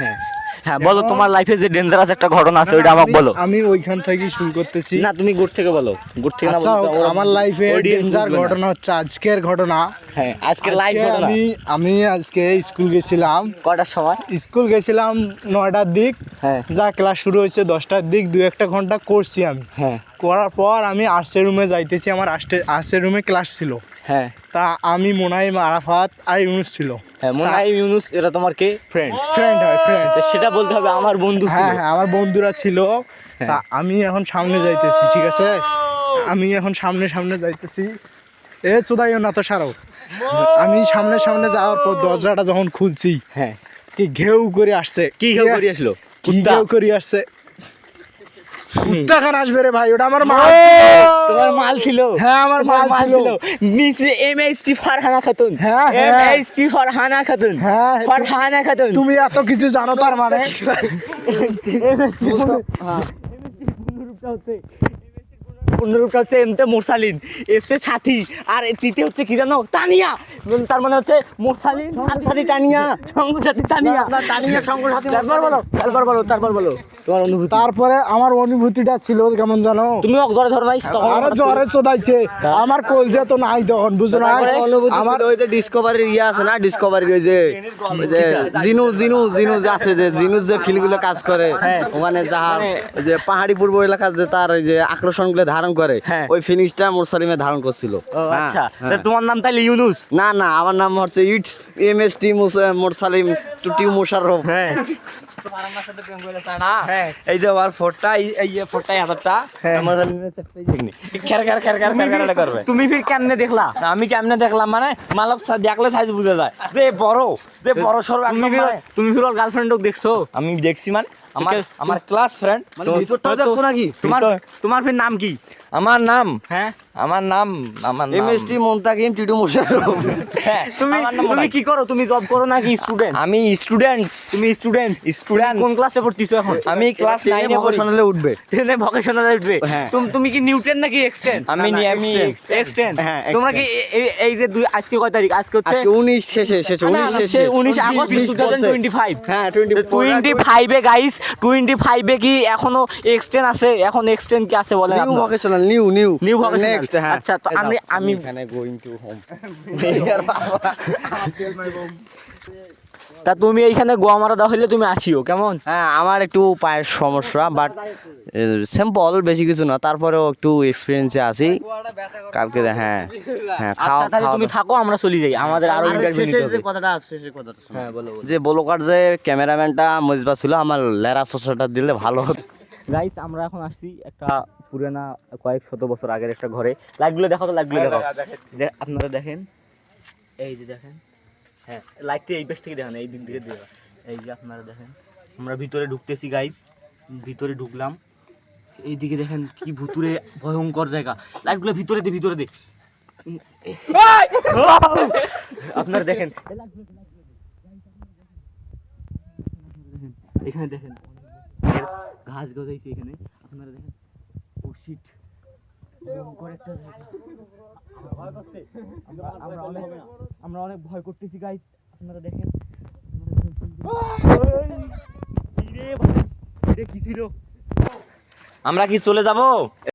হ্যাঁ হ্যাঁ, বলো তোমার লাইফে যে ডেঞ্জারাস একটা ঘটনা আছে ওইটা আমাকে বলো। আমি ওইখান থেকে শুরু করতেছি। না তুমি গুড থেকে বলো, গুড থেকে না আচ্ছা, বলো। আমার লাইফে ডেঞ্জার ঘটনা হচ্ছে আজকের ঘটনা। হ্যাঁ আজকে লাইভ ঘটনা। আমি আজকে স্কুল গেছিলাম। কটার সময়? স্কুল গেছিলাম 9টার দিক। হ্যাঁ যা ক্লাস শুরু হয়েছে 10টার দিক, 2-1 ঘন্টা করছি আমি। হ্যাঁ করার পর আমি আর্টসের রুমে যাইতেছি, আমার আর্টসের রুমে ক্লাস ছিল। হ্যাঁ তা আমি মোনাইম, আরাফাত আর ইউনুস ছিল। হ্যাঁ মোনাইম ইউনুস এরা তোমার কে ফ্রেন্ড? ফ্রেন্ড হয়, ফ্রেন্ড। সেটা বলতে হবে আমার বন্ধু ছিল। হ্যাঁ হ্যাঁ, আমার বন্ধুরা ছিল। তা আমি এখন সামনে যাইতেছি, ঠিক আছে? আমি এখন সামনে যাইতেছি। চোদাইও না তো সারাও। আমি সামনে যাওয়ার পর দরজাটা যখন খুলছি, হ্যাঁ কি ঘেউ করে আসছে। কি ঘেউ করে আসলো? কি ঘেউ করে আসছে? কুত্তা খান আসবে রে ভাই, ওটা আমার মা। তোমার মাল ছিল? হ্যাঁ আমার মাল ছিল। Miss MST Farhana Khatun. হ্যাঁ এমএসটি ফারহানা খাতুন। হ্যাঁ ফারহানা খাতুন। তুমি এত কিছু জানো তার মানে? পূর্ণরূপটা হচ্ছে এমতে মোরসালিন, এসতে সাথী, আর তৃতীয় হচ্ছে কি জানো? তানিয়া। তার মানে হচ্ছে মোরসালিন সাথী তানিয়া, সঙ্গসাথী তানিয়া। না তানিয়া সঙ্গসাথী। তারপর বলো তোমার অনুভূতি। তারপরে আমার অনুভূতিটা ছিল কেমন জানো? তুমি জ্বরে ধরো নাই তখন? আরে জ্বরে চোদাইছে আমার কলজে তো নাই তখন, বুঝো না? আমার ওই যে ডিসকভারির ইয়ে আছে না, ডিসকভারির ওই যে জিনু যে আছে, যে জিনুস যে ফিল্ডগুলো কাজ করে ওখানে, যাহা ওই যে পাহাড়ি পূর্ব এলাকার যে তার ওই যে আকর্ষণগুলো ধারণ করে, ওই ফিনিশটা মোরসালিমে ধারণ করছিল। আচ্ছা তোমার নাম তাইলে ইউনুস? না না, আমার নাম হচ্ছে ইটস এমএসটি মোরসালিম টুটি মোশাররফ। হ্যাঁ এই যে আমার ফোরটা, এই যে ফোরটা এতটা করবে। তুমি ফির কেমনে দেখলা? আমি কেমনে দেখলাম মানে মালক দেখলে সাইজ বুঝা যায় যে বড় সরো। তুমি ফির ওর গার্লফ্রেন্ডও দেখছো? আমি দেখছি মানে আমার ক্লাস ফ্রেন্ড। ভিতরটাও দেখছো নাকি? তোমার ফির নাম কি? আমার নাম আমার নাম এমএসটি মুনতাকিম টিটু মোশাররফ। তুমি কি করো? তুমি জব করো নাকি স্টুডেন্ট? আমি স্টুডেন্টস। তুমি স্টুডেন্ট কোন ক্লাসে পড়তেছো এখন? আমি ক্লাস 9 এ ভোকেশনালে উঠবে। ভোকেশনালে উঠবে। তুমি কি নিউটন নাকি এক্সটেন্ড? আমি এক্সটেন্ড। তোমরা কি এই যে আজকে কয় তারিখ? আজকে হচ্ছে 19 শেষে 19 আগস্ট 2025। হ্যাঁ 25 এ গাইস, 25 এ কি এখনো এক্সটেন্ড আছে? এখন এক্সটেন্ড কি আছে বলেন? New vocational, new vocational. Next. হ্যাঁ আচ্ছা তো আমি এখানে গোইং টু হোম। তা তুমি এইখানে গোয়া মারা দাও হইলে তুমি আসিও কেমন? হ্যাঁ আমার একটু পায়ের সমস্যা, বাট সিম্পল, বেশি কিছু না, তারপরেও একটু এক্সপেরিয়েন্সে আছি কালকে। হ্যাঁ খাওয়া তাহলে তুমি থাকো, আমরা চলে যাই, আমাদের আরো ইন্টারভিউ নিতে হবে। শেষের কথাটা শোনো। হ্যাঁ বলো। যে ব্লকার যে ক্যামেরাম্যানটা মজবা ছিল, আমার লেরা চশমাটা দিলে ভালো হতো। গাইস আমরা এখন আসছি একটা পুরানা কয়েক শত বছর আগের একটা ঘরে। লাইটগুলো দেখো তো, লাইটগুলো দেখো। আপনারা দেখেন, এই যে দেখেন, হ্যাঁ লাইটটা এই পাশ থেকে দেখেন, এই দিক থেকে দেখেন। এই যে আপনারা দেখেন, আমরা ভিতরে ঢুকতেছি গাইস, ভিতরে ঢুকলাম। এইদিকে দেখেন কি ভুতুরে ভয়ঙ্কর জায়গা। লাইটগুলো ভিতরে দে। আপনারা দেখেন, এখানে দেখেন ঘাস গজাইছে এখানে, আপনারা দেখেন। ও শিট, ভয়ঙ্কর একটা জায়গা। আমরা অনেক ভয় করতেছি গাইস, আপনারা দেখেন। কি ছিল? আমরা কি চলে যাব?